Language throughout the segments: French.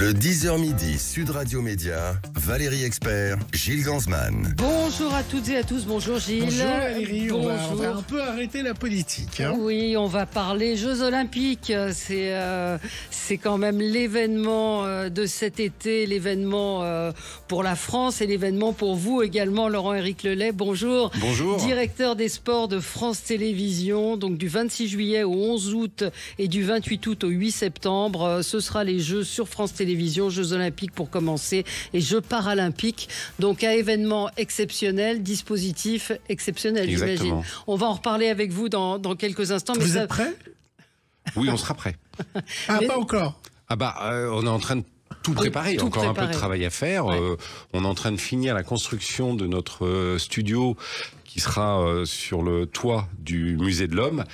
Le 10h midi, Sud Radio Média, Valérie Expert, Gilles Gansman. Bonjour à toutes et à tous, bonjour Gilles. Bonjour Valérie, bonjour. On va un peu arrêter la politique. Oui, on va parler Jeux Olympiques. C'est quand même l'événement de cet été, l'événement pour la France et l'événement pour vous également, Laurent-Éric Lelay. Bonjour. Bonjour. Directeur des sports de France Télévisions, donc du 26 juillet au 11 août et du 28 août au 8 septembre. Ce sera les Jeux sur France Télévisions, Jeux Olympiques pour commencer et Jeux Paralympiques. Donc un événement exceptionnel, dispositif exceptionnel, j'imagine. On va en reparler avec vous dans quelques instants. Vous êtes prêts ? Oui, on sera prêts. Pas encore. On est en train de tout préparer, un peu de travail à faire. Ouais. On est en train de finir la construction de notre studio qui sera sur le toit du Musée de l'Homme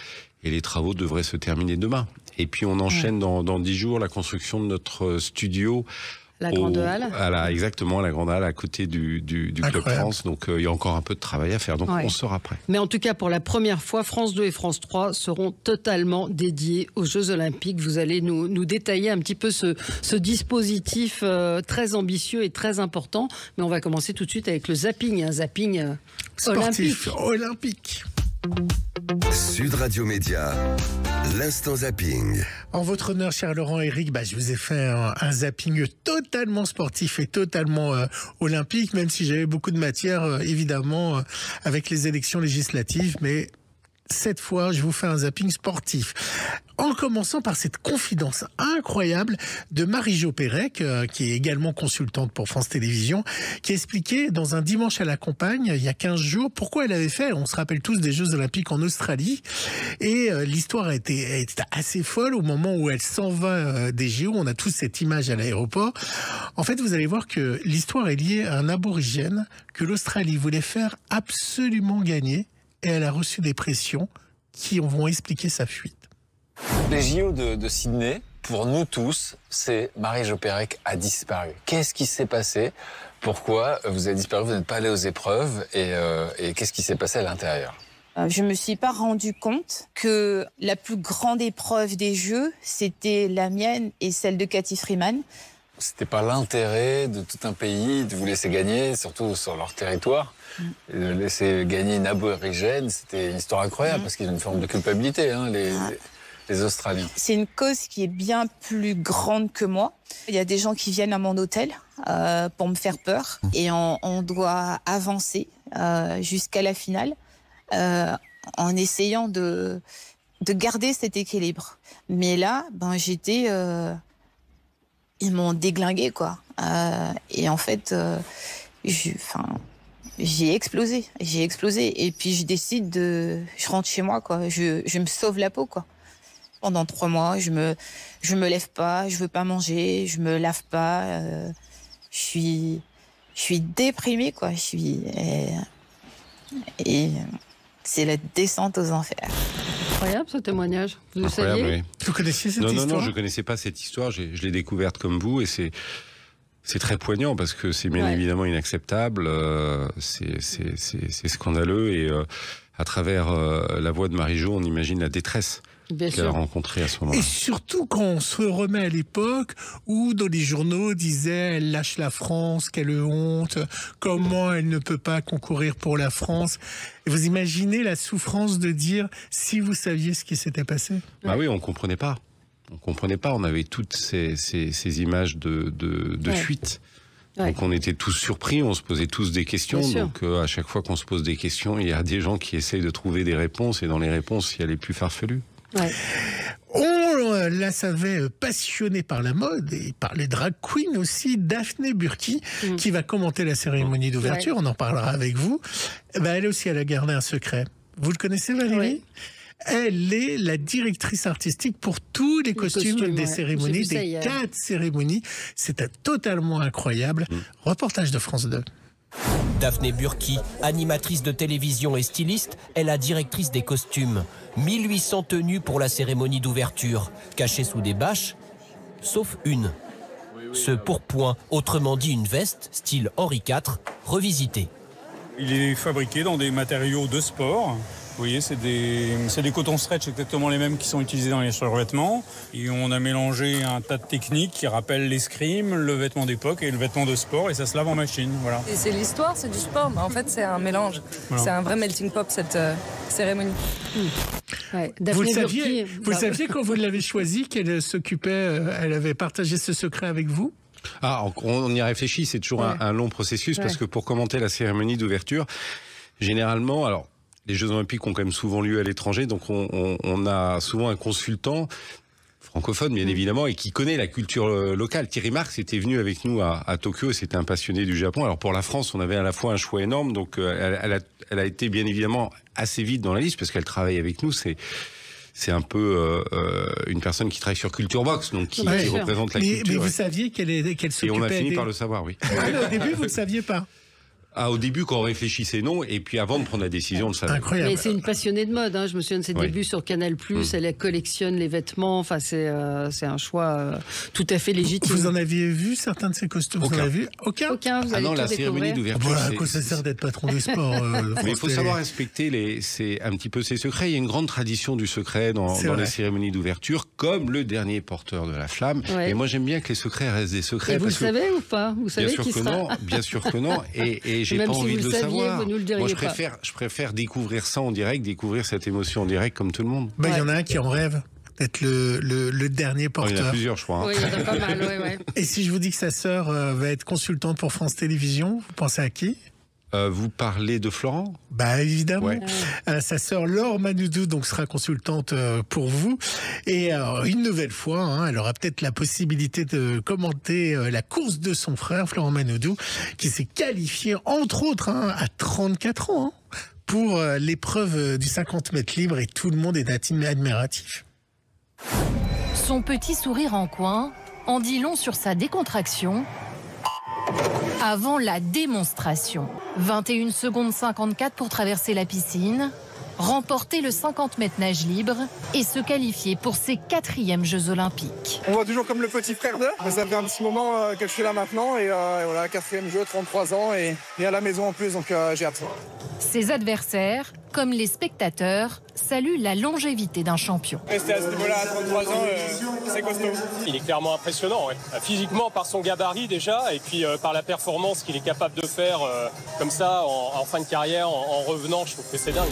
et les travaux devraient se terminer demain. Et puis on enchaîne dans 10 jours la construction de notre studio. La Grande Halle. Exactement, la Grande Halle à côté du Club France. Donc il y a encore un peu de travail à faire. Donc on sera prêt. Mais en tout cas, pour la première fois, France 2 et France 3 seront totalement dédiés aux Jeux Olympiques. Vous allez nous détailler un petit peu ce dispositif très ambitieux et très important. Mais on va commencer tout de suite avec le zapping. Un zapping sportif olympique. Sud Radio Média, l'instant zapping. En votre honneur, cher Laurent-Éric, je vous ai fait un zapping totalement sportif et totalement olympique, même si j'avais beaucoup de matière, évidemment, avec les élections législatives, mais cette fois, je vous fais un zapping sportif. En commençant par cette confidence incroyable de Marie-Jo Pérec, qui est également consultante pour France Télévisions, qui expliquait dans un Dimanche à la campagne, il y a 15 jours, pourquoi elle avait fait, on se rappelle tous des Jeux Olympiques en Australie, et l'histoire a été assez folle au moment où elle s'en va des JO, on a tous cette image à l'aéroport. En fait, vous allez voir que l'histoire est liée à un aborigène que l'Australie voulait faire absolument gagner, et elle a reçu des pressions qui vont expliquer sa fuite. Les JO de Sydney, pour nous tous, c'est Marie-Jo Pérec a disparu. Qu'est-ce qui s'est passé ? Pourquoi vous avez disparu ? Vous n'êtes pas allé aux épreuves et qu'est-ce qui s'est passé à l'intérieur ? Je me suis pas rendu compte que la plus grande épreuve des Jeux, c'était la mienne et celle de Cathy Freeman. C'était pas l'intérêt de tout un pays de vous laisser gagner, surtout sur leur territoire. Et de laisser gagner une aborigène, c'était une histoire incroyable parce qu'ils ont une forme de culpabilité, les Australiens. C'est une cause qui est bien plus grande que moi. Il y a des gens qui viennent à mon hôtel pour me faire peur et on doit avancer jusqu'à la finale en essayant de garder cet équilibre. Mais là, j'étais... ils m'ont déglingué, quoi. Et en fait, j'ai explosé. Et puis je rentre chez moi, quoi. Je me sauve la peau, quoi. Pendant 3 mois, je me lève pas, je veux pas manger, je me lave pas. Je suis déprimée, quoi. Et c'est la descente aux enfers. Incroyable ce témoignage. Vous Incroyable, saviez oui. Vous connaissiez cette histoire ? Non, je ne connaissais pas cette histoire. Je l'ai découverte comme vous et c'est très poignant parce que c'est bien évidemment inacceptable. C'est scandaleux et à travers la voix de Marie-Jo, on imagine la détresse qu'elle a rencontrée à ce moment-là. Et surtout quand on se remet à l'époque où dans les journaux disait elle lâche la France, quelle honte, comment elle ne peut pas concourir pour la France. Et vous imaginez la souffrance de dire si vous saviez ce qui s'était passé ? Oui, on comprenait pas. On avait toutes ces images de fuite. Donc on était tous surpris, on se posait tous des questions. Donc à chaque fois qu'on se pose des questions, il y a des gens qui essayent de trouver des réponses et dans les réponses, il y a les plus farfelues. Ouais. On la savait passionnée par la mode et par les drag queens aussi, Daphné Burki, qui va commenter la cérémonie d'ouverture, on en parlera avec vous. Elle aussi, elle a gardé un secret. Vous le connaissez, Valérie ? Elle est la directrice artistique pour tous les costumes des cérémonies, des 4 cérémonies. C'était totalement incroyable. Reportage de France 2. Daphné Burki, animatrice de télévision et styliste, est la directrice des costumes. 1800 tenues pour la cérémonie d'ouverture, cachées sous des bâches, sauf une. Ce pourpoint, autrement dit une veste, style Henri IV, revisitée. Il est fabriqué dans des matériaux de sport, Vous voyez, c'est des cotons stretch exactement les mêmes qui sont utilisés dans les survêtements. Et on a mélangé un tas de techniques qui rappellent l'escrime, le vêtement d'époque et le vêtement de sport, et ça se lave en machine. Voilà. Et c'est l'histoire, c'est du sport, mais en fait c'est un mélange. Voilà. C'est un vrai melting pot cette cérémonie. Ouais, vous le saviez quand vous l'avez choisie qu'elle s'occupait, elle avait partagé ce secret avec vous? Ah, on y réfléchit, c'est toujours un long processus, parce que pour commenter la cérémonie d'ouverture, généralement, alors les Jeux Olympiques ont quand même souvent lieu à l'étranger, donc on a souvent un consultant francophone, bien évidemment, et qui connaît la culture locale. Thierry Marx était venu avec nous à Tokyo, c'était un passionné du Japon. Alors pour la France, on avait à la fois un choix énorme, donc elle a été bien évidemment assez vite dans la liste, parce qu'elle travaille avec nous, c'est un peu une personne qui travaille sur Culture Box, donc qui représente la culture. Mais vous saviez qu'elle s'occupait... Et on a fini par le savoir, oui. Au début, vous ne le saviez pas? Au début, quand on réfléchissait, non, et puis avant de prendre la décision, on le savait. Incroyable. Mais c'est une passionnée de mode, hein. Je me souviens de ses débuts sur Canal+, elle collectionne les vêtements, enfin c'est un choix tout à fait légitime. Vous en aviez vu certains de ces costumes? Vous en avez vu? Aucun, vous allez la cérémonie d'ouverture. À quoi ça sert d'être patron du sport? Mais il faut savoir respecter un petit peu ses secrets. Il y a une grande tradition du secret dans les cérémonies d'ouverture, comme le dernier porteur de la flamme. Ouais. Et moi j'aime bien que les secrets restent des secrets. Et vous le savez ou pas? Vous savez qui sera? Bien sûr que non. Et j'ai même pas si envie de le savoir. Vous nous le diriez. Moi, je préfère découvrir ça en direct, découvrir cette émotion en direct comme tout le monde. Il y en a un qui en rêve d'être le dernier porteur. Il y en a plusieurs, je crois. Hein. Oui, il y en a pas mal, ouais. Et si je vous dis que sa sœur va être consultante pour France Télévisions, vous pensez à qui? Vous parlez de Florent? Bah évidemment. Ouais. Sa sœur Laure Manodou donc sera consultante pour vous. Et une nouvelle fois, elle aura peut-être la possibilité de commenter la course de son frère Florent Manodou, qui s'est qualifié entre autres à 34 ans pour l'épreuve du 50 mètres libre, et tout le monde est admiratif. Son petit sourire en coin en dit long sur sa décontraction. Avant la démonstration, 21 secondes 54 pour traverser la piscine, remporter le 50 mètres nage libre et se qualifier pour ses 4e Jeux Olympiques. On voit toujours comme le petit frère d'eux. Ça fait un petit moment que je suis là maintenant et voilà, 4e jeu, 33 ans et à la maison en plus, donc j'ai hâte. Ses adversaires, comme les spectateurs, saluent la longévité d'un champion. Rester à ce niveau-là à 33 ans, c'est costaud. Il est clairement impressionnant, physiquement par son gabarit déjà, et puis par la performance qu'il est capable de faire comme ça en fin de carrière, en revenant, je trouve que c'est dingue.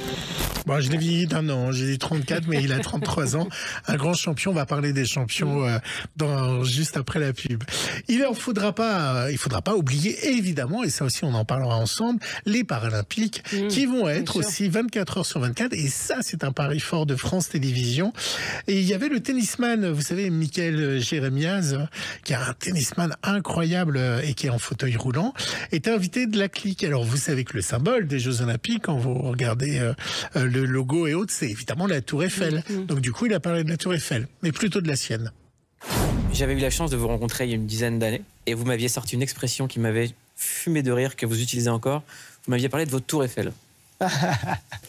Bon, je l'ai vieilli d'un an, j'ai dit 34, mais il a 33 ans. Un grand champion, on va parler des champions juste après la pub. Il ne faudra pas oublier, évidemment, et ça aussi on en parlera ensemble, les Paralympiques qui vont être aussi 24 heures sur 24, et ça c'est un pari fort de France Télévisions. Et il y avait le tennisman, vous savez, Michael Jérémiaz, qui est un tennisman incroyable et qui est en fauteuil roulant, est invité de la clique. Alors vous savez que le symbole des Jeux Olympiques, quand vous regardez le logo et autres, c'est évidemment la Tour Eiffel. Donc du coup, il a parlé de la Tour Eiffel, mais plutôt de la sienne. J'avais eu la chance de vous rencontrer il y a une dizaine d'années, et vous m'aviez sorti une expression qui m'avait fumé de rire, que vous utilisez encore. Vous m'aviez parlé de votre Tour Eiffel.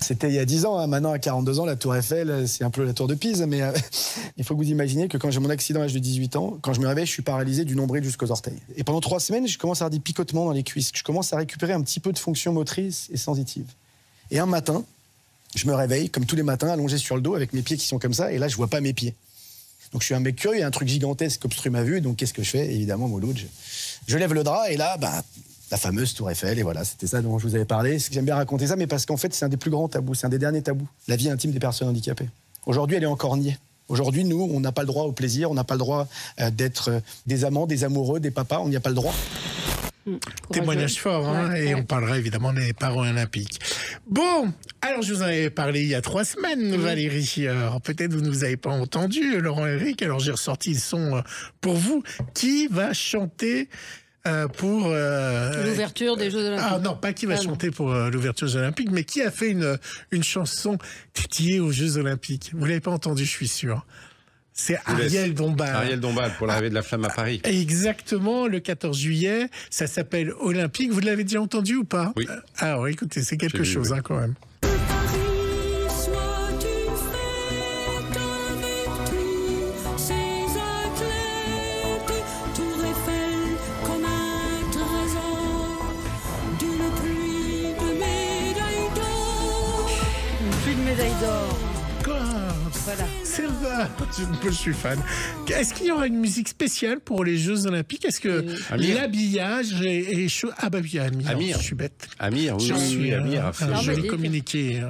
C'était il y a 10 ans, maintenant à 42 ans, la Tour Eiffel, c'est un peu la Tour de Pise, mais il faut que vous imaginiez que quand j'ai mon accident à l'âge de 18 ans, quand je me réveille, je suis paralysé du nombril jusqu'aux orteils. Et pendant 3 semaines, je commence à avoir des picotements dans les cuisses, je commence à récupérer un petit peu de fonction motrice et sensitive. Et un matin, je me réveille, comme tous les matins, allongé sur le dos, avec mes pieds qui sont comme ça, et là, je vois pas mes pieds. Donc je suis un mec curieux, il y a un truc gigantesque qui obstrue ma vue, donc qu'est-ce que je fais? Évidemment, Mouloud, je lève le drap, et là, la fameuse Tour Eiffel, et voilà, c'était ça dont je vous avais parlé. C'est que j'aime bien raconter ça, mais parce qu'en fait, c'est un des plus grands tabous, c'est un des derniers tabous, la vie intime des personnes handicapées. Aujourd'hui, elle est encore niée. Aujourd'hui, nous, on n'a pas le droit au plaisir, on n'a pas le droit d'être des amants, des amoureux, des papas, on n'y a pas le droit. Témoignage fort, et on parlera évidemment des Paralympiques. Bon, alors je vous en avais parlé il y a 3 semaines, Valérie. Peut-être vous ne nous avez pas entendu, Laurent et Eric, alors j'ai ressorti le son pour vous. Qui va chanter pour l'ouverture des Jeux Olympiques? Ah non, pas qui va chanter pour l'ouverture des Jeux Olympiques, mais qui a fait une chanson dédiée aux Jeux Olympiques. Vous l'avez pas entendu, je suis sûr. C'est Ariel Dombal. Ariel Dombal pour l'arrivée de la flamme à Paris. Exactement, le 14 juillet. Ça s'appelle Olympique. Vous l'avez déjà entendu ou pas? Oui. Alors écoutez, c'est quelque chose quand même. Voilà. C'est vrai, je suis fan. Est-ce qu'il y aura une musique spéciale pour les Jeux Olympiques? Est-ce que l'habillage est chaud? Ah bah oui, Amir, je suis bête. Amir, oui, Amir a fait un joli communiqué.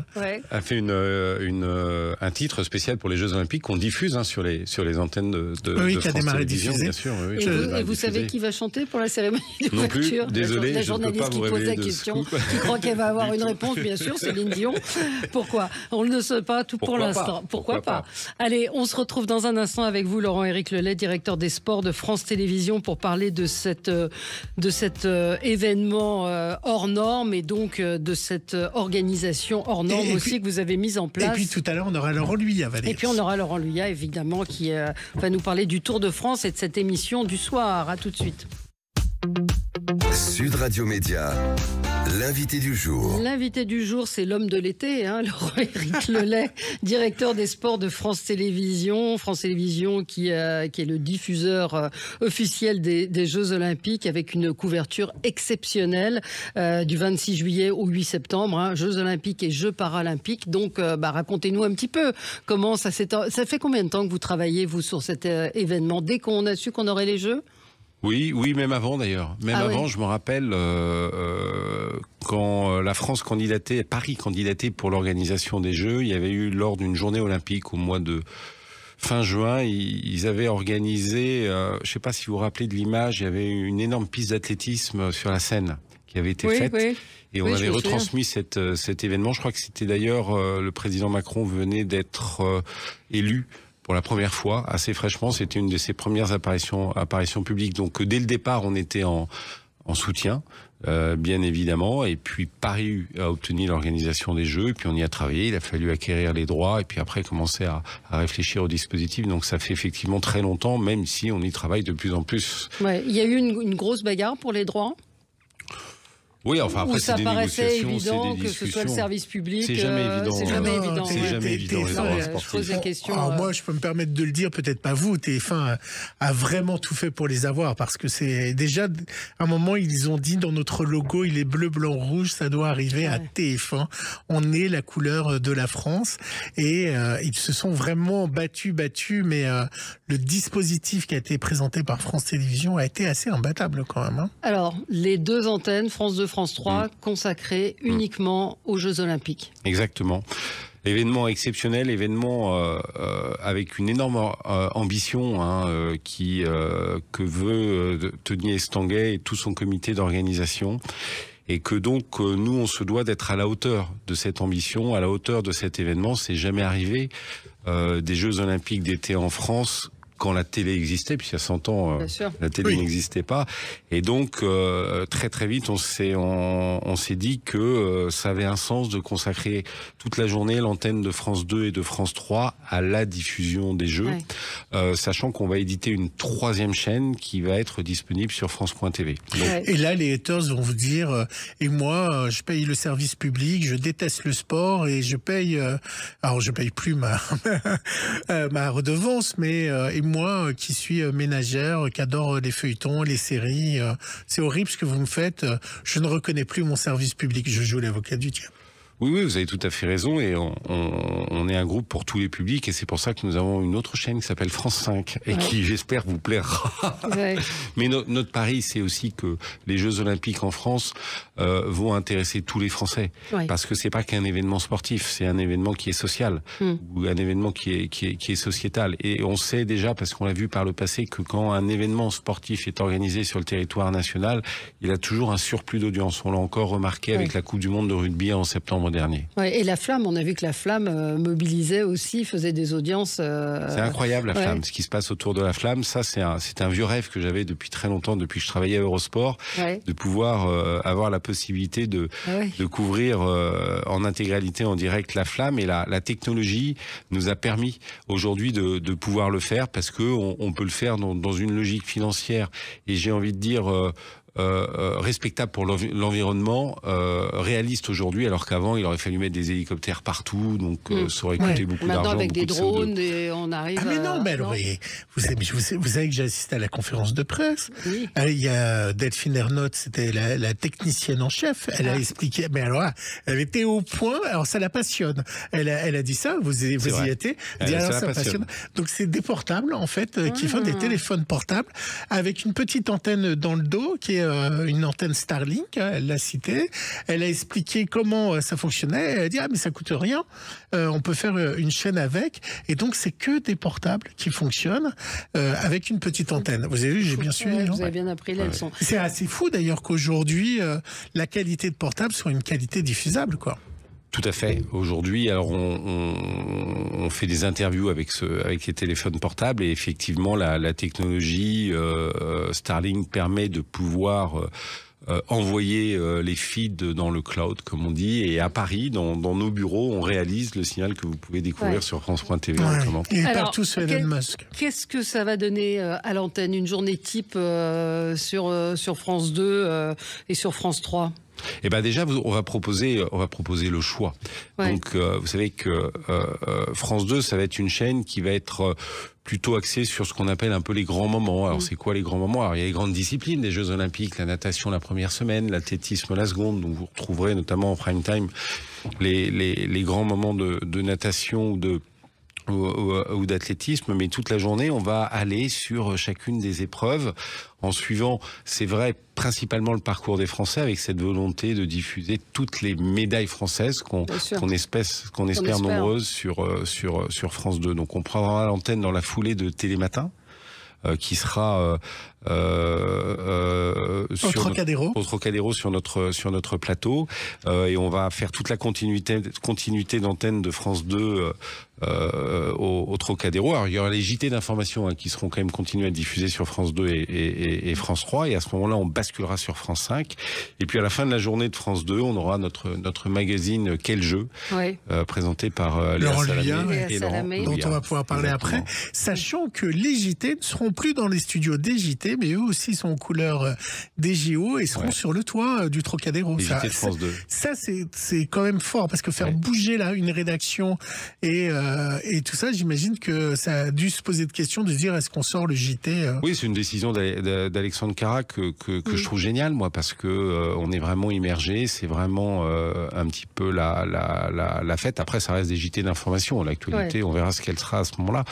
A fait un titre spécial pour les Jeux Olympiques qu'on diffuse sur les antennes de qui a démarré diffusé. Bien sûr. Oui, et vous savez qui va chanter pour la cérémonie d'ouverture? Non plus, désolé, la je ne peux journaliste pas vous qui pose la révéler question. Tu crois qu'elle va avoir une réponse? Bien sûr, Céline Dion. Pourquoi? On ne sait pas tout pour l'instant. Pourquoi pas? Allez, on se retrouve dans un instant avec vous, Laurent-Éric Lelay, directeur des sports de France Télévisions, pour parler de cet événement hors norme et donc de cette organisation hors norme aussi que vous avez mise en place. Et puis tout à l'heure, on aura Laurent Luyat, Valérie. Et puis on aura Laurent Luyat, évidemment, qui va nous parler du Tour de France et de cette émission du soir. À tout de suite. Sud Radio Média, l'invité du jour. L'invité du jour, c'est l'homme de l'été, Laurent-Éric Lelay, directeur des sports de France Télévisions. France Télévisions qui est le diffuseur officiel des Jeux Olympiques avec une couverture exceptionnelle du 26 juillet au 8 septembre. Jeux Olympiques et Jeux Paralympiques. Donc, racontez-nous un petit peu comment ça fait combien de temps que vous travaillez, vous, sur cet événement? Dès qu'on a su qu'on aurait les Jeux? Oui, même avant d'ailleurs. Je me rappelle quand la France Paris candidatait pour l'organisation des Jeux, il y avait eu lors d'une journée olympique au mois de fin juin, ils avaient organisé, je ne sais pas si vous vous rappelez de l'image, il y avait une énorme piste d'athlétisme sur la Seine qui avait été faite. Oui. Et on avait retransmis cet événement. Je crois que c'était d'ailleurs le président Macron venait d'être élu pour la première fois, assez fraîchement. C'était une de ses premières apparitions publiques. Donc dès le départ, on était en soutien, bien évidemment. Et puis Paris a obtenu l'organisation des Jeux. Et puis on y a travaillé. Il a fallu acquérir les droits. Et puis après, commencer à réfléchir au dispositif. Donc ça fait effectivement très longtemps, même si on y travaille de plus en plus. Ouais, il y a eu une grosse bagarre pour les droits. Oui, enfin après c'est des négociations, évident que ce soit le service public. C'est jamais évident. C'est jamais évident. C'est jamais évident les droits sportifs. Je pose des questions. Alors moi, je peux me permettre de le dire, peut-être pas vous. TF1 a vraiment tout fait pour les avoir parce que c'est déjà à un moment ils ont dit dans notre logo il est bleu, blanc, rouge, ça doit arriver à TF1. On est la couleur de la France et ils se sont vraiment battus, mais le dispositif qui a été présenté par France Télévisions a été assez imbattable quand même. Alors les deux antennes, France 2, France 3, consacrées uniquement aux Jeux Olympiques. Exactement. Événement exceptionnel, événement avec une énorme ambition que veut Tony Estanguet et tout son comité d'organisation. Et que donc nous on se doit d'être à la hauteur de cette ambition, à la hauteur de cet événement. C'est jamais arrivé des Jeux Olympiques d'été en France quand la télé existait, puis il y a 100 ans, la télé n'existait pas. Et donc, très très vite, on s'est dit que ça avait un sens de consacrer toute la journée l'antenne de France 2 et de France 3 à la diffusion des Jeux, sachant qu'on va éditer une troisième chaîne qui va être disponible sur France.tv. Et là, les haters vont vous dire, et moi, je paye le service public, je déteste le sport, et je paye, alors je paye plus ma redevance, mais moi qui suis ménagère, qui adore les feuilletons, les séries, c'est horrible ce que vous me faites. Je ne reconnais plus mon service public. Je joue l'avocat du diable. Oui, vous avez tout à fait raison et on est un groupe pour tous les publics et c'est pour ça que nous avons une autre chaîne qui s'appelle France 5 et qui, j'espère, vous plaira. Mais notre pari, c'est aussi que les Jeux Olympiques en France vont intéresser tous les Français parce que c'est pas qu'un événement sportif, c'est un événement qui est social ou un événement qui est sociétal. Et on sait déjà, parce qu'on l'a vu par le passé, que quand un événement sportif est organisé sur le territoire national, il a toujours un surplus d'audience. On l'a encore remarqué avec la Coupe du Monde de rugby en septembre dernier. Ouais, et la Flamme, on a vu que la Flamme mobilisait aussi, faisait des audiences. C'est incroyable la Flamme, ce qui se passe autour de la Flamme. Ça, c'est un vieux rêve que j'avais depuis très longtemps, depuis que je travaillais à Eurosport, de pouvoir avoir la possibilité de couvrir en intégralité, en direct la Flamme. Et la technologie nous a permis aujourd'hui de pouvoir le faire parce que on peut le faire dans une logique financière. Et j'ai envie de dire respectable pour l'environnement, réaliste aujourd'hui, alors qu'avant il aurait fallu mettre des hélicoptères partout, donc ça aurait coûté beaucoup d'argent. Maintenant avec des drones, on arrive. Ah mais non, mais alors, vous savez que j'ai assisté à la conférence de presse. Oui. Il y a Delphine Ernotte, c'était la technicienne en chef. Elle a expliqué, mais alors elle était au point. Alors ça la passionne. Elle a dit ça. Vous y étiez. Ça passionne. Donc c'est des portables en fait qui font des téléphones portables avec une petite antenne dans le dos qui est une antenne Starlink, elle l'a cité. Elle a expliqué comment ça fonctionnait. Elle a dit mais ça coûte rien. On peut faire une chaîne avec. Et donc c'est que des portables qui fonctionnent avec une petite antenne. Vous avez vu, j'ai bien suivi. Vous avez bien appris la leçon. C'est assez fou d'ailleurs qu'aujourd'hui la qualité de portable soit une qualité diffusable, quoi. Tout à fait. Aujourd'hui, alors on fait des interviews avec les téléphones portables et effectivement la technologie Starlink permet de pouvoir envoyer les feeds dans le cloud, comme on dit, et à Paris, dans nos bureaux, on réalise le signal que vous pouvez découvrir sur France.tv. Et partout sur Elon Musk. Qu'est-ce que ça va donner à l'antenne, une journée type sur France 2 et sur France 3 ? Eh ben déjà, on va proposer le choix. Donc, vous savez que France 2, ça va être une chaîne qui va être plutôt axée sur ce qu'on appelle un peu les grands moments. Alors, c'est quoi les grands moments ? Alors, il y a les grandes disciplines, les Jeux Olympiques, la natation la première semaine, l'athlétisme la seconde. Donc, vous retrouverez notamment en prime time les grands moments de natation ou d'athlétisme, mais toute la journée, on va aller sur chacune des épreuves en suivant, c'est vrai, principalement le parcours des Français, avec cette volonté de diffuser toutes les médailles françaises qu'on espère nombreuses sur France 2. Donc on prendra l'antenne dans la foulée de Télématin, qui sera au Trocadéro sur notre plateau, et on va faire toute la continuité d'antenne de France 2 au Trocadéro. Alors il y aura les JT d'information qui seront quand même continués à diffuser sur France 2 et France 3, et à ce moment-là on basculera sur France 5, et puis à la fin de la journée de France 2 on aura notre magazine Quel jeu, présenté par Laurent Luya et Laurent, dont on va pouvoir parler après, sachant que les JT ne seront plus dans les studios des JT, mais eux aussi sont aux couleurs des JO et seront sur le toit du Trocadéro. Les JT de France 2. Ça c'est quand même fort, parce que faire bouger là une rédaction et tout ça, j'imagine que ça a dû se poser de questions, de se dire est-ce qu'on sort le JT Oui, c'est une décision d'Alexandre Cara que je trouve géniale, moi, parce que on est vraiment immergé, c'est vraiment un petit peu la fête. Après, ça reste des JT d'information, l'actualité, on verra ce qu'elle sera à ce moment-là.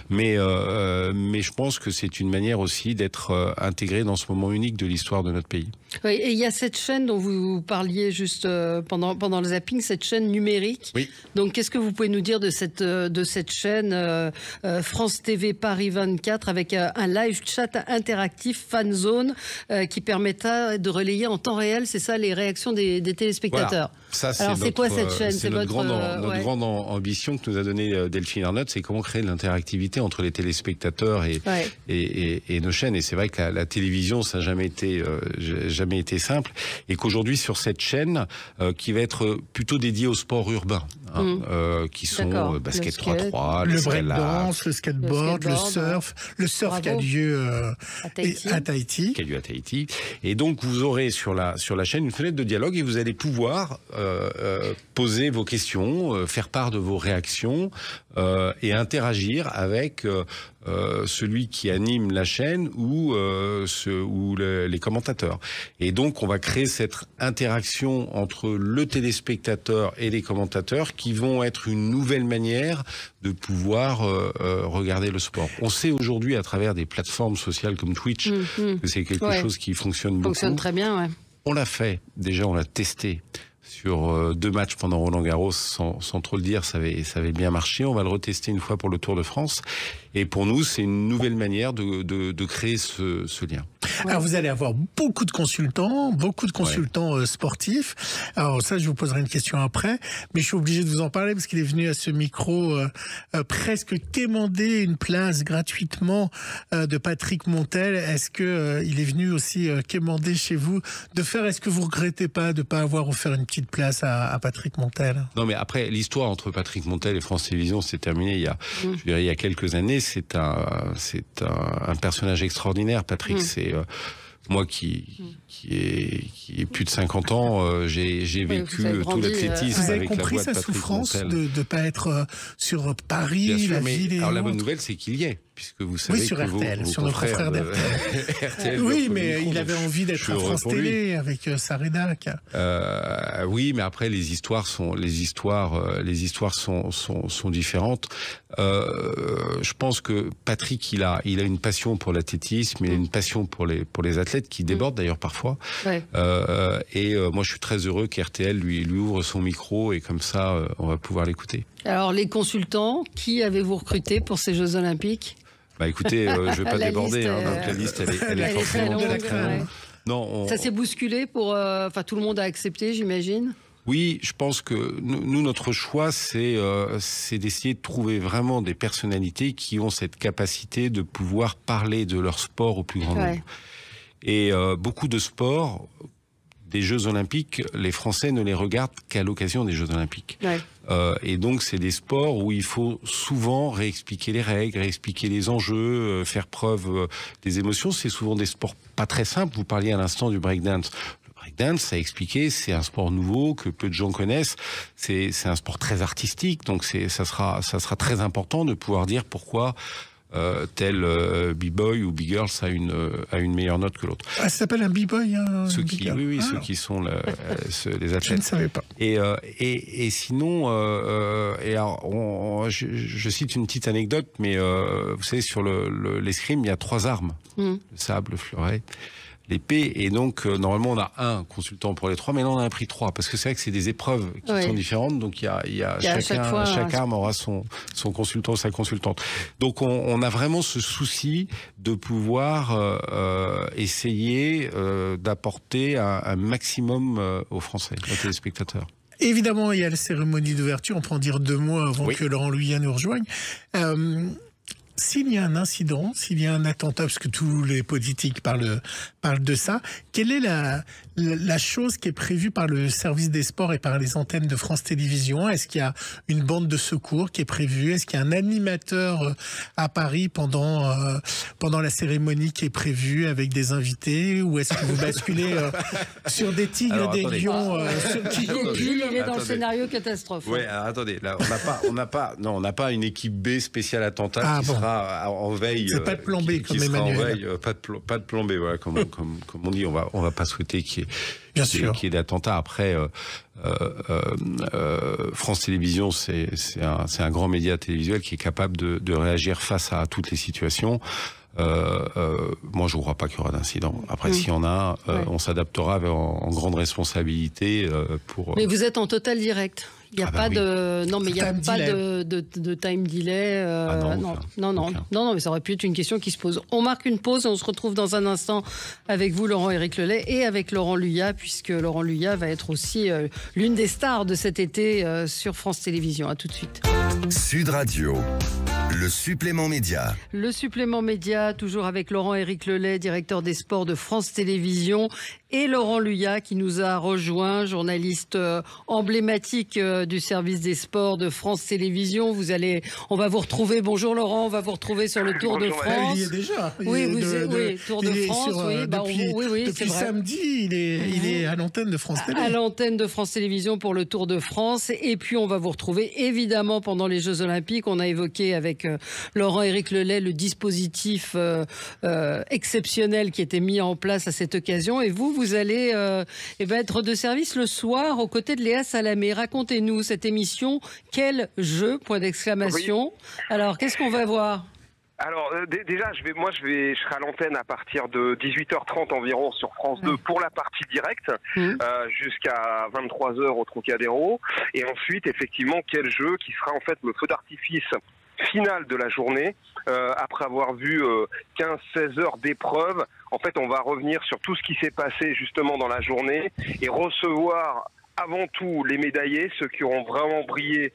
Mais je pense que c'est une manière aussi d'être intégré dans ce moment unique de l'histoire de notre pays. Oui, et il y a cette chaîne dont vous parliez juste pendant le zapping, cette chaîne numérique. Oui. Donc, qu'est-ce que vous pouvez nous dire de cette chaîne France TV Paris 24 avec un live chat interactif fan zone qui permettra de relayer en temps réel, c'est ça, les réactions des téléspectateurs. Voilà. Ça, alors, c'est quoi cette chaîne? C'est notre grande ambition que nous a donnée Delphine Ernotte, c'est comment créer de l'interactivité entre les téléspectateurs et nos chaînes. Et c'est vrai que la télévision, ça n'a jamais été simple. Et qu'aujourd'hui, sur cette chaîne, qui va être plutôt dédiée au sport urbain, qui sont basket 3-3, le breakdance, le skateboard, le surf qui a lieu à Tahiti. Qui a lieu à Tahiti. Et donc, vous aurez sur la chaîne une fenêtre de dialogue et vous allez pouvoir poser vos questions, faire part de vos réactions et interagir avec celui qui anime la chaîne ou les commentateurs. Et donc, on va créer cette interaction entre le téléspectateur et les commentateurs qui vont être une nouvelle manière de pouvoir regarder le sport. On sait aujourd'hui, à travers des plateformes sociales comme Twitch, que c'est quelque chose qui fonctionne beaucoup. Fonctionne très bien, ouais. On l'a fait. Déjà, on l'a testé sur 2 matchs pendant Roland-Garros, sans trop le dire, ça avait bien marché. On va le retester une fois pour le Tour de France. Et pour nous, c'est une nouvelle manière de créer ce lien. Alors, vous allez avoir beaucoup de consultants sportifs. Alors ça, je vous poserai une question après, mais je suis obligé de vous en parler parce qu'il est venu à ce micro presque quémander une place gratuitement de Patrick Montel. Est-ce que il est venu aussi quémander chez vous est-ce que vous regrettez pas de pas avoir offert une petite place à Patrick Montel? Non, mais après, l'histoire entre Patrick Montel et France Télévisions s'est terminée il y a quelques années. C'est un personnage extraordinaire, Patrick. moi qui ai plus de 50 ans, j'ai vécu tout l'athlétisme vous avez avec la compris voix de sa Patrick souffrance Montel. de ne pas être sur Paris, Bien sûr, la mais ville et alors la bonne autres. nouvelle, c'est qu'il y est, puisque vous savez Oui, sur que RTL, vos sur notre frère RTL. Oui, mais il avait envie d'être à France Télé avec sa rédac. Oui, mais après les histoires sont différentes. Je pense que Patrick, il a une passion pour l'athlétisme, il a une passion pour les athlètes qui débordent d'ailleurs parfois. Ouais. Moi, je suis très heureux qu'RTL lui ouvre son micro et comme ça, on va pouvoir l'écouter. Alors, les consultants, qui avez-vous recruté pour ces Jeux Olympiques ? Bah écoutez, je vais pas déborder. Liste, donc la liste, elle est forcément très longue. Non, ça s'est bousculé pour... tout le monde a accepté, j'imagine. Oui, je pense que nous, notre choix, c'est d'essayer de trouver vraiment des personnalités qui ont cette capacité de pouvoir parler de leur sport au plus grand nombre. Et beaucoup de sports, des Jeux Olympiques, les Français ne les regardent qu'à l'occasion des Jeux Olympiques. Ouais. Et donc, c'est des sports où il faut souvent réexpliquer les règles, réexpliquer les enjeux, faire preuve des émotions. C'est souvent des sports pas très simples. Vous parliez à l'instant du breakdance. Breakdance, ça a expliqué, c'est un sport nouveau que peu de gens connaissent. C'est un sport très artistique, donc ça sera très important de pouvoir dire pourquoi tel b-boy ou b-girl a une meilleure note que l'autre. Ah, ça s'appelle un b-boy, hein, ceux qui sont les athlètes. Je ne savais pas. Et sinon, alors, je cite une petite anecdote, mais vous savez, sur l'escrime, il y a 3 armes le sable, le fleuret, l'épée, et donc normalement on a un consultant pour les 3, mais là on a pris 3 parce que c'est vrai que c'est des épreuves qui sont différentes, donc il y a chaque arme aura son consultant ou sa consultante. Donc on a vraiment ce souci de pouvoir essayer d'apporter un maximum aux Français, aux téléspectateurs. Évidemment, il y a la cérémonie d'ouverture, on peut en dire 2 mots avant que Laurent Luyat nous rejoigne. S'il y a un incident, s'il y a un attentat, parce que tous les politiques parlent de ça, quelle est la chose qui est prévue par le service des sports et par les antennes de France Télévisions? Est-ce qu'il y a une bande de secours qui est prévue? Est-ce qu'il y a un animateur à Paris pendant la cérémonie qui est prévu avec des invités? Ou est-ce que vous basculez sur des tigres, des lions Gilles, il est dans le scénario catastrophe. Oui, alors attendez, là, on n'a pas une équipe B spéciale attentat qui sera en veille. C'est pas de plan B comme Emmanuel. Pas de plan B, voilà, comme on dit, on va pas souhaiter qu'il y ait d'attentats. Après, France Télévisions, c'est un grand média télévisuel qui est capable de réagir face à toutes les situations. Moi, je ne crois pas qu'il y aura d'incident. Après, s'il y en a, on s'adaptera en grande responsabilité pour. Mais vous êtes en total direct. Il n'y a pas de non, mais il n'y a pas de time delay. Non, mais ça aurait pu être une question qui se pose. On marque une pause et on se retrouve dans un instant avec vous, Laurent-Éric Lelay, et avec Laurent Luyat, puisque Laurent Luyat va être aussi l'une des stars de cet été sur France Télévisions. À tout de suite. Sud Radio. Le supplément média. Le supplément média, toujours avec Laurent-Éric Lelay, directeur des sports de France Télévisions, et Laurent Luyat qui nous a rejoint, journaliste emblématique du service des sports de France Télévisions. On va vous retrouver. Bonjour Laurent, on va vous retrouver sur le Tour de France. Il y est déjà. Oui, Tour de France. Depuis samedi, il est à l'antenne de France Télévisions. À l'antenne de France Télévisions pour le Tour de France. Et puis on va vous retrouver évidemment pendant les Jeux Olympiques. On a évoqué avec Laurent-Éric Lelay le dispositif exceptionnel qui était mis en place à cette occasion. Et vous allez être de service le soir aux côtés de Léa Salamé. Racontez-nous cette émission. Quel jeu ? Point d'exclamation. Alors, qu'est-ce qu'on va voir ? Alors déjà, je serai à l'antenne à partir de 18h30 environ sur France 2 pour la partie directe, jusqu'à 23h au Trocadéro. Et ensuite, effectivement, quel jeu qui sera en fait le feu d'artifice final de la journée, après avoir vu 15-16 heures d'épreuve. En fait, on va revenir sur tout ce qui s'est passé justement dans la journée et recevoir avant tout les médaillés, ceux qui auront vraiment brillé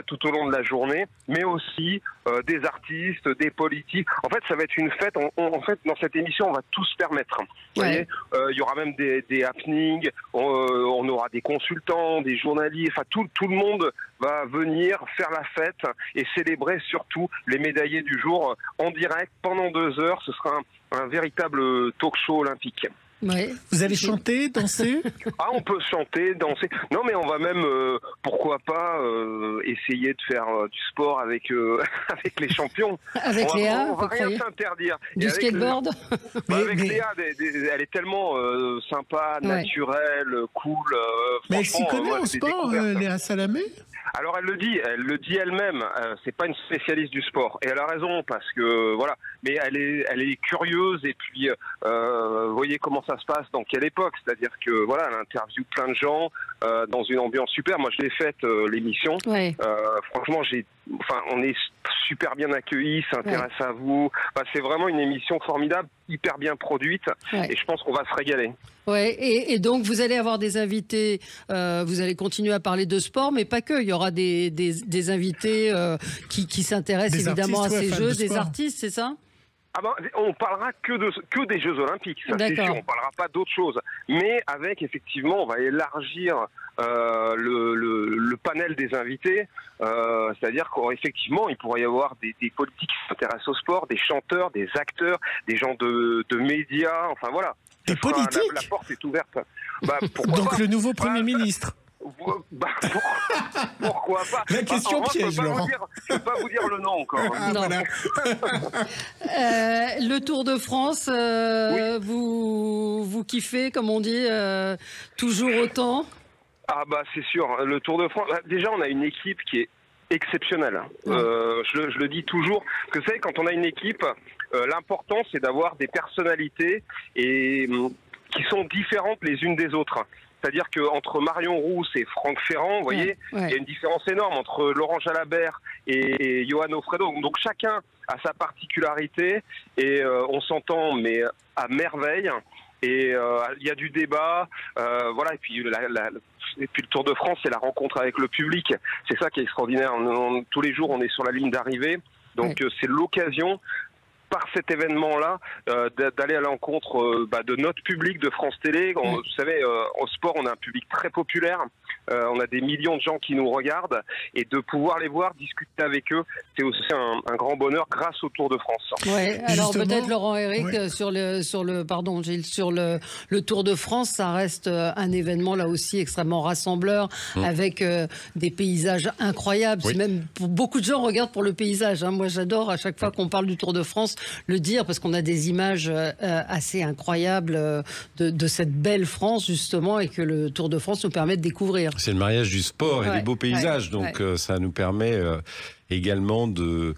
tout au long de la journée, mais aussi des artistes, des politiques. En fait, ça va être une fête. En fait, dans cette émission, on va tout se permettre. Vous voyez, il y aura même des happenings, on aura des consultants, des journalistes, enfin tout le monde va venir faire la fête et célébrer surtout les médaillés du jour en direct pendant 2 heures. Ce sera un véritable talk-show olympique. Ouais. Vous allez chanter, danser? Ah, on peut chanter, danser. Non, mais on va même, pourquoi pas, essayer de faire du sport avec avec les champions. Avec Léa, on va rien s'interdire. Du skateboard. Avec Léa, elle est tellement sympa, naturelle, cool. Mais elle s'y connaît en sport, Léa Salamé? Alors elle le dit elle-même. C'est pas une spécialiste du sport et elle a raison parce que voilà. Mais elle est curieuse et puis vous voyez comment ça se passe dans quelle époque. C'est-à-dire que voilà, elle interviewe plein de gens dans une ambiance super. Moi je l'ai faite l'émission. Ouais. Franchement on est super bien accueillis, s'intéresse à vous. Enfin, c'est vraiment une émission formidable, hyper bien produite et je pense qu'on va se régaler. Ouais, et donc vous allez avoir des invités, vous allez continuer à parler de sport, mais pas que. Il y aura des invités qui s'intéressent évidemment à ces jeux, des artistes, c'est ça? Ah ben, on parlera que des Jeux Olympiques, ça c'est sûr, on parlera pas d'autre chose. Mais avec, effectivement, on va élargir le panel des invités, c'est-à-dire qu'effectivement, il pourrait y avoir des politiques qui s'intéressent au sport, des chanteurs, des acteurs, des gens de médias, enfin voilà. Des politiques? La porte est ouverte. Donc le nouveau Premier ministre. Pourquoi pas? La question piège, Laurent. Je ne peux pas vous dire le nom encore. Voilà. Le Tour de France, vous kiffez, comme on dit, toujours autant? Ah bah c'est sûr, le Tour de France, déjà on a une équipe qui est exceptionnelle. Je le dis toujours, que vous savez, quand on a une équipe, l'important c'est d'avoir des personnalités et qui sont différentes les unes des autres. C'est-à-dire qu'entre Marion Rousse et Franck Ferrand, vous voyez, il y a une différence énorme entre Laurent Jalabert et Johan Ofredo. Donc chacun a sa particularité et on s'entend mais à merveille. Et il y a du débat, voilà. Et puis le Tour de France, c'est la rencontre avec le public. C'est ça qui est extraordinaire. Tous les jours, on est sur la ligne d'arrivée, donc c'est l'occasion, par cet événement-là, d'aller à l'encontre de notre public de France Télé. Vous savez, au sport, on a un public très populaire. On a des millions de gens qui nous regardent. Et de pouvoir les voir, discuter avec eux, c'est aussi un grand bonheur grâce au Tour de France. Ouais, alors peut-être Laurent Héric, sur le Tour de France, ça reste un événement là aussi extrêmement rassembleur, avec des paysages incroyables. Oui. Même pour beaucoup de gens regardent pour le paysage. Moi, j'adore à chaque fois qu'on parle du Tour de France le dire, parce qu'on a des images assez incroyables de cette belle France, justement, et que le Tour de France nous permet de découvrir. C'est le mariage du sport et des beaux paysages, donc ça nous permet également de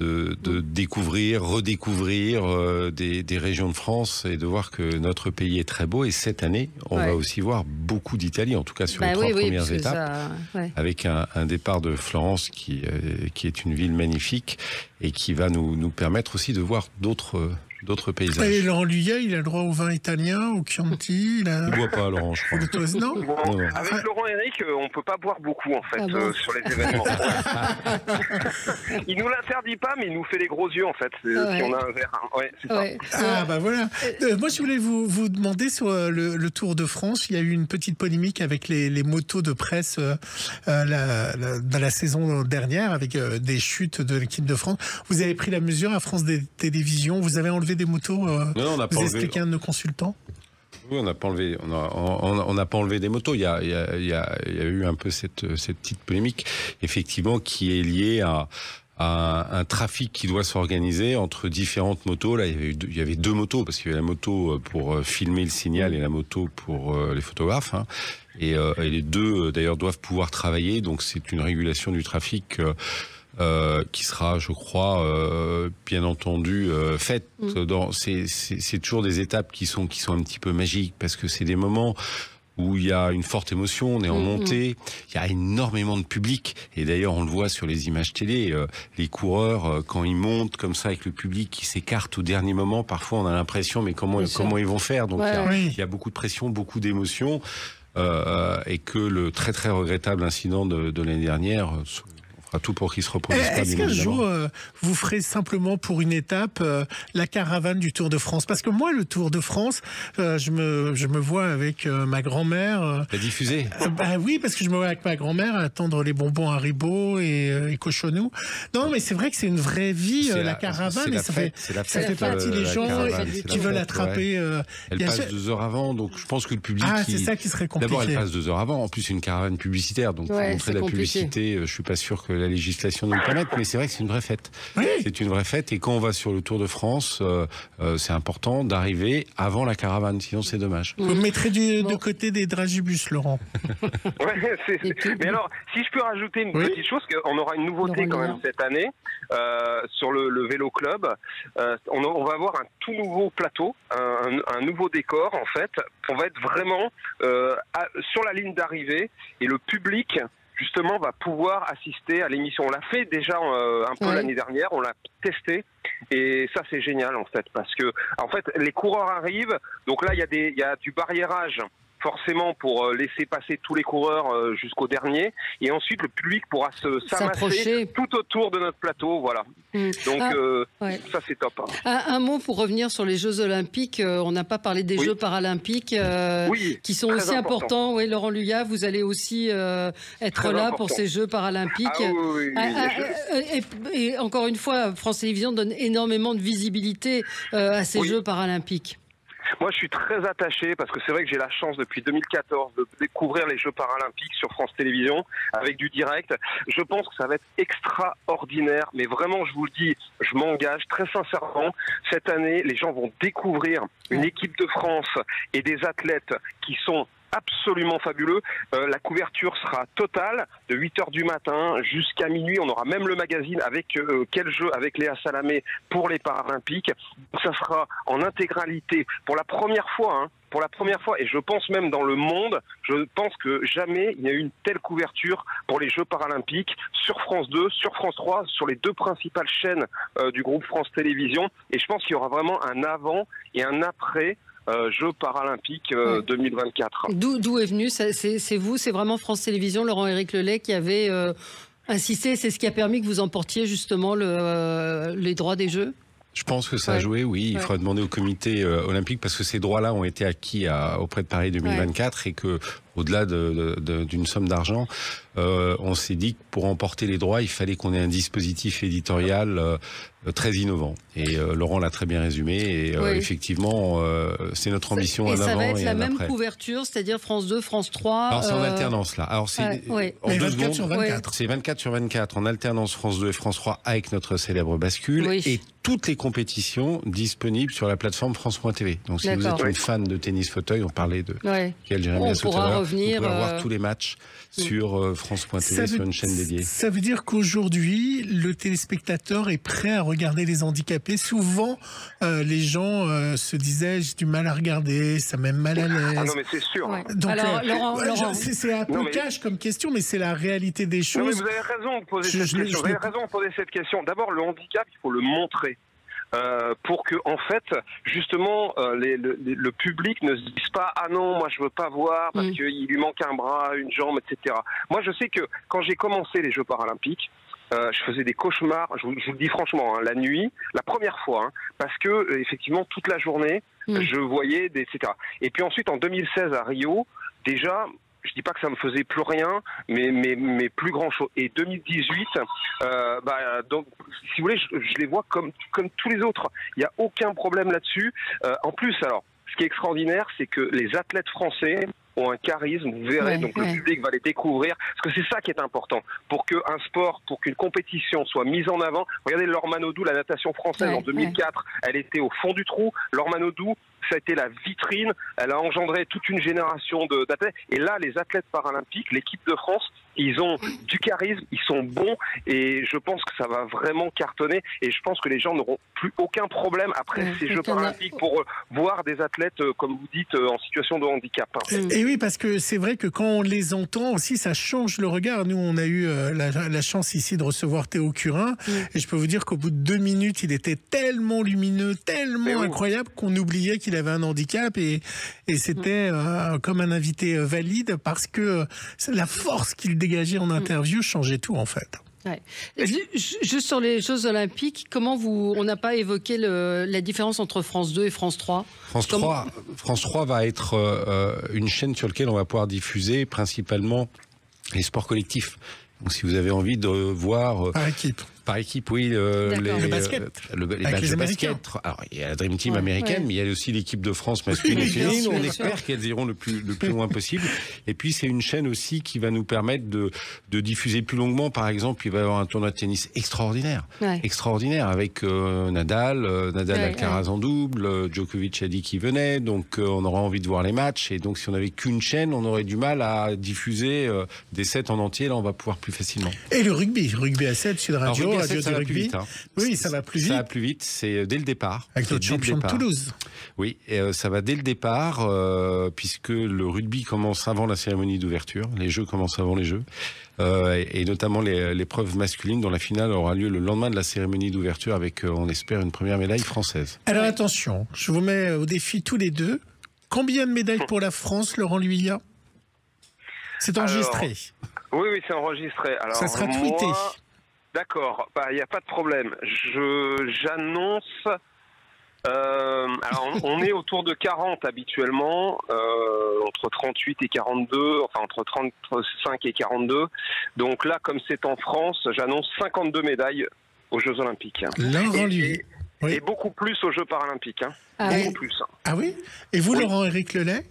découvrir, redécouvrir des régions de France et de voir que notre pays est très beau. Et cette année, on va aussi voir beaucoup d'Italie, en tout cas sur les trois premières étapes, avec un départ de Florence qui est une ville magnifique et qui va nous permettre aussi de voir d'autres paysages. Et Laurent Luyet, il a le droit au vin italien, au Chianti. Il ne boit pas, Laurent, je crois. Non. Avec Laurent Héric, on ne peut pas boire beaucoup, en fait, sur les événements. Il nous l'interdit pas, mais il nous fait les gros yeux, en fait, si on a un verre. Ouais, c'est ça. Ah, bah voilà. Moi, je voulais vous demander sur le Tour de France, il y a eu une petite polémique avec les motos de presse dans la saison dernière, avec des chutes de l'équipe de France. Vous avez pris la mesure à France Télévisions, vous avez enlevé des motos, non, on n'a pas enlevé. Vous expliquez un de nos consultants? Oui, on n'a pas enlevé. On n'a pas enlevé des motos. Il y a eu un peu cette petite polémique, effectivement, qui est liée à un trafic qui doit s'organiser entre différentes motos. Là, il y avait deux motos, parce qu'il y avait la moto pour filmer le signal et la moto pour les photographes. Et les deux, d'ailleurs, doivent pouvoir travailler. Donc, c'est une régulation du trafic qui sera, je crois, bien entendu faite. C'est toujours des étapes qui sont un petit peu magiques, parce que c'est des moments où il y a une forte émotion, on est en montée, il y a énormément de public, et d'ailleurs on le voit sur les images télé, les coureurs, quand ils montent comme ça avec le public qui s'écarte au dernier moment, parfois on a l'impression, mais comment ils vont faire? Donc il y a beaucoup de pression, beaucoup d'émotions, et que le très très regrettable incident de l'année dernière, fera tout pour qu'il se reproduise pas. Est-ce qu'un jour, vous ferez simplement pour une étape la caravane du Tour de France? Parce que moi, le Tour de France, je me vois avec ma grand-mère. La diffuser Oui, parce que je me vois avec ma grand-mère attendre les bonbons Haribo et cochonou. Non, mais c'est vrai que c'est une vraie vie, la caravane. Ça fait partie des gens qui veulent attraper. Elle passe 2 heures avant, donc je pense que le public... c'est ça qui serait compliqué. D'abord, elle passe 2 heures avant. En plus, une caravane publicitaire, donc pour montrer la publicité, je suis pas sûr que la législation nous le permette, mais c'est vrai que c'est une vraie fête. Oui. C'est une vraie fête, et quand on va sur le Tour de France, c'est important d'arriver avant la caravane, sinon c'est dommage. Vous mettrez de côté des dragibus, Laurent. Mais alors, si je peux rajouter une petite chose, on aura une nouveauté quand même cette année sur le vélo club. On va avoir un tout nouveau plateau, un nouveau décor en fait. On va être vraiment sur la ligne d'arrivée, et le public justement va pouvoir assister à l'émission. On l'a fait déjà un peu l'année dernière, on l'a testé, et ça c'est génial en fait, parce que en fait les coureurs arrivent, donc là il y a du barriérage forcément pour laisser passer tous les coureurs jusqu'au dernier, et ensuite le public pourra s'amasser tout autour de notre plateau, voilà. Donc ça c'est top. Un mot pour revenir sur les Jeux Olympiques. On n'a pas parlé des Jeux Paralympiques qui sont aussi importants. Oui, Laurent Luyat, vous allez aussi être là pour ces Jeux Paralympiques. Et encore une fois, France Télévisions donne énormément de visibilité à ces Jeux Paralympiques. Moi, je suis très attaché, parce que c'est vrai que j'ai la chance depuis 2014 de découvrir les Jeux Paralympiques sur France Télévisions avec du direct. Je pense que ça va être extraordinaire, mais vraiment, je vous le dis, je m'engage très sincèrement. Cette année, les gens vont découvrir une équipe de France et des athlètes qui sont absolument fabuleux. La couverture sera totale de 8h du matin jusqu'à minuit. On aura même le magazine avec quel jeu avec Léa Salamé pour les Paralympiques. Ça sera en intégralité pour la première fois. Pour la première fois, et je pense même dans le monde, je pense que jamais il n'y a eu une telle couverture pour les Jeux Paralympiques sur France 2, sur France 3, sur les 2 principales chaînes du groupe France Télévisions. Et je pense qu'il y aura vraiment un avant et un après Jeux Paralympiques 2024. D'où est venu, c'est vous, c'est vraiment France Télévisions, Laurent-Éric Lelay, qui avait insisté, c'est ce qui a permis que vous emportiez justement les droits des Jeux? Je pense que ça a joué, oui. Il faudra demander au comité olympique, parce que ces droits-là ont été acquis auprès de Paris 2024 et que, au-delà d'une somme d'argent, on s'est dit que pour emporter les droits, il fallait qu'on ait un dispositif éditorial très innovant. Et Laurent l'a très bien résumé. Et effectivement, c'est notre ambition en avant. Et ça va être la même après. couverture, c'est-à-dire France 2, France 3. Alors c'est en alternance là. Alors c'est en 24 sur 24. C'est 24 sur 24 en alternance France 2 et France 3 avec notre célèbre bascule. Et toutes les compétitions disponibles sur la plateforme France.tv. Donc si vous êtes une fan de tennis fauteuil, on parlait de Michael Jérémy tout à l'heure, vous pourrez voir tous les matchs sur France.tv, sur une chaîne dédiée. Ça veut dire qu'aujourd'hui, le téléspectateur est prêt à regarder les handicapés. Souvent, les gens se disaient, j'ai du mal à regarder, ça m'aime mal à l'aise. Ah non, mais c'est sûr. Donc, alors, Laurent, c'est un peu cash comme question, mais c'est la réalité des choses. Non, mais vous avez raison de poser cette question. Vous avez raison de poser cette question. D'abord, le handicap, il faut le montrer. Pour que, en fait, justement, le public ne se dise pas « Ah non, moi je veux pas voir parce qu'il lui manque un bras, une jambe, etc. » Moi, je sais que quand j'ai commencé les Jeux Paralympiques, je faisais des cauchemars, je vous le dis franchement, la nuit, la première fois, parce que, effectivement, toute la journée, je voyais etc. Et puis ensuite, en 2016, à Rio, déjà... Je dis pas que ça me faisait plus rien, mais plus grand chose. Et 2018, donc, si vous voulez, je les vois comme tous les autres. Il n'y a aucun problème là-dessus. En plus, alors, ce qui est extraordinaire, c'est que les athlètes français ont un charisme, vous verrez, donc le public va les découvrir, parce que c'est ça qui est important. Pour qu'un sport, pour qu'une compétition soit mise en avant, regardez Laure Manodou, la natation française en 2004, elle était au fond du trou. Laure Manodou, ça a été la vitrine, elle a engendré toute une génération d'athlètes. Et là, les athlètes paralympiques, l'équipe de France, ils ont du charisme, ils sont bons, et je pense que ça va vraiment cartonner. Et je pense que les gens n'auront plus aucun problème après ces Jeux Paralympiques pour voir des athlètes, comme vous dites, en situation de handicap. Et oui, parce que c'est vrai que quand on les entend aussi, ça change le regard. Nous, on a eu la chance ici de recevoir Théo Curin, et je peux vous dire qu'au bout de 2 minutes, il était tellement lumineux, tellement incroyable qu'on oubliait qu'il avait un handicap, et c'était comme un invité valide, parce que la force qu'il dégageait en interview changeait tout en fait. Ouais. Juste sur les Jeux Olympiques, on n'a pas évoqué la différence entre France 2 et France 3 ? France 3 va être une chaîne sur laquelle on va pouvoir diffuser principalement les sports collectifs. Donc si vous avez envie de voir... Par équipe, oui. Le basket. Les matchs de basket. Alors, il y a la Dream Team américaine, mais il y a aussi l'équipe de France masculine et féminine. On espère qu'elles iront le plus loin possible. Et puis, c'est une chaîne aussi qui va nous permettre de diffuser plus longuement. Par exemple, il va y avoir un tournoi de tennis extraordinaire. Extraordinaire, avec Nadal Alcaraz en double. Djokovic a dit qu'il venait. Donc, on aura envie de voir les matchs. Et donc, si on n'avait qu'une chaîne, on aurait du mal à diffuser des sets en entier. Là, on va pouvoir plus facilement. Et le rugby à 7 sur Radio ça va plus vite. Oui, ça va plus vite. Ça va plus vite, c'est dès le départ. Avec notre champion de Toulouse. Oui, et ça va dès le départ, puisque le rugby commence avant la cérémonie d'ouverture, les Jeux commencent avant les Jeux, et notamment l'épreuve masculine dont la finale aura lieu le lendemain de la cérémonie d'ouverture avec, on espère, une première médaille française. Alors attention, je vous mets au défi tous les deux. Combien de médailles pour la France, Laurent Luyat ? C'est enregistré. Oui, c'est enregistré. Alors, ça sera tweeté. D'accord, il n'y a pas de problème. J'annonce... alors, on est autour de 40 habituellement, entre 38 et 42, enfin entre 35 et 42. Donc là, comme c'est en France, j'annonce 52 médailles aux Jeux Olympiques. Et beaucoup plus aux Jeux Paralympiques. Beaucoup plus. Ah oui ? Et vous, Laurent-Éric Lelay ?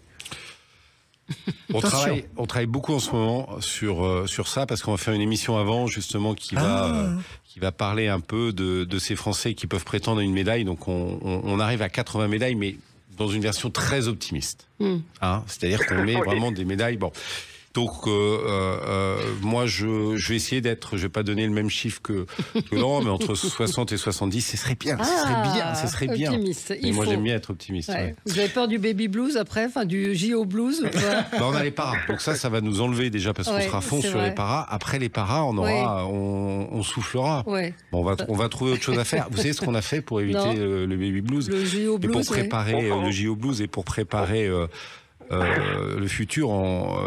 On travaille beaucoup en ce moment sur ça, parce qu'on va faire une émission avant justement qui va parler un peu de ces Français qui peuvent prétendre à une médaille. Donc on arrive à 80 médailles, mais dans une version très optimiste. C'est-à-dire qu'on met vraiment des médailles. Bon. Donc moi je vais essayer d'être, je vais pas donner le même chiffre que Laurent, mais entre 60 et 70, ce serait bien. Ce serait bien. Et moi j'aime bien être optimiste. Ouais. Vous avez peur du baby blues après, du JO blues ou pas? On a les paras, donc ça va nous enlever déjà parce qu'on sera à fond sur les paras. Après les paras, on soufflera. Bon, on va trouver autre chose à faire. Vous savez ce qu'on a fait pour éviter le baby blues, le JO blues, et pour préparer le JO blues et pour préparer le futur,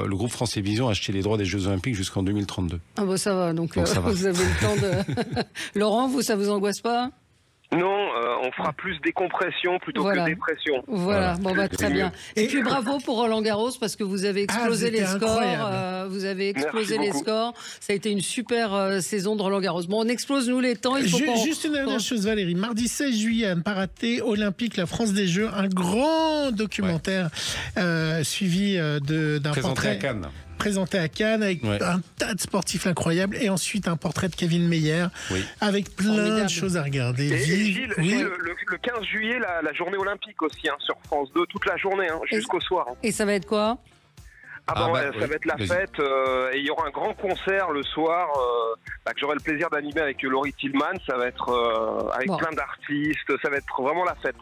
le groupe France Télévisions a acheté les droits des Jeux Olympiques jusqu'en 2032. Ah bon, ça va, donc ça va. Vous avez le temps de... Laurent, ça vous angoisse pas? Non, on fera plus décompression plutôt que dépression. Voilà, très bien. Et puis bravo pour Roland-Garros, parce que vous avez explosé les scores. Vous avez explosé les scores. Ça a été une super saison de Roland-Garros. Bon, on explose nous les temps. Juste une dernière chose, Valérie. Mardi 16 juillet, à ne pas rater, Olympique, la France des Jeux, un grand documentaire suivi d'un portrait. Présenté à Cannes avec un tas de sportifs incroyables, et ensuite un portrait de Kevin Meyer avec plein de choses à regarder. Et Gilles, le 15 juillet, la journée olympique aussi, sur France 2, toute la journée, jusqu'au soir. Et ça va être quoi? Ça va être la fête, et il y aura un grand concert le soir que j'aurai le plaisir d'animer avec Laurie Tillman. Ça va être avec plein d'artistes, ça va être vraiment la fête.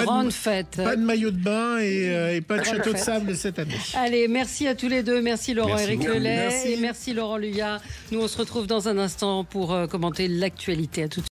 Grande fête. Pas de maillot de bain et pas de château de sable cette année. Allez, merci à tous les deux. Merci Laurent-Éric Lelay et merci Laurent Luyat. Nous on se retrouve dans un instant pour commenter l'actualité. À tout de suite.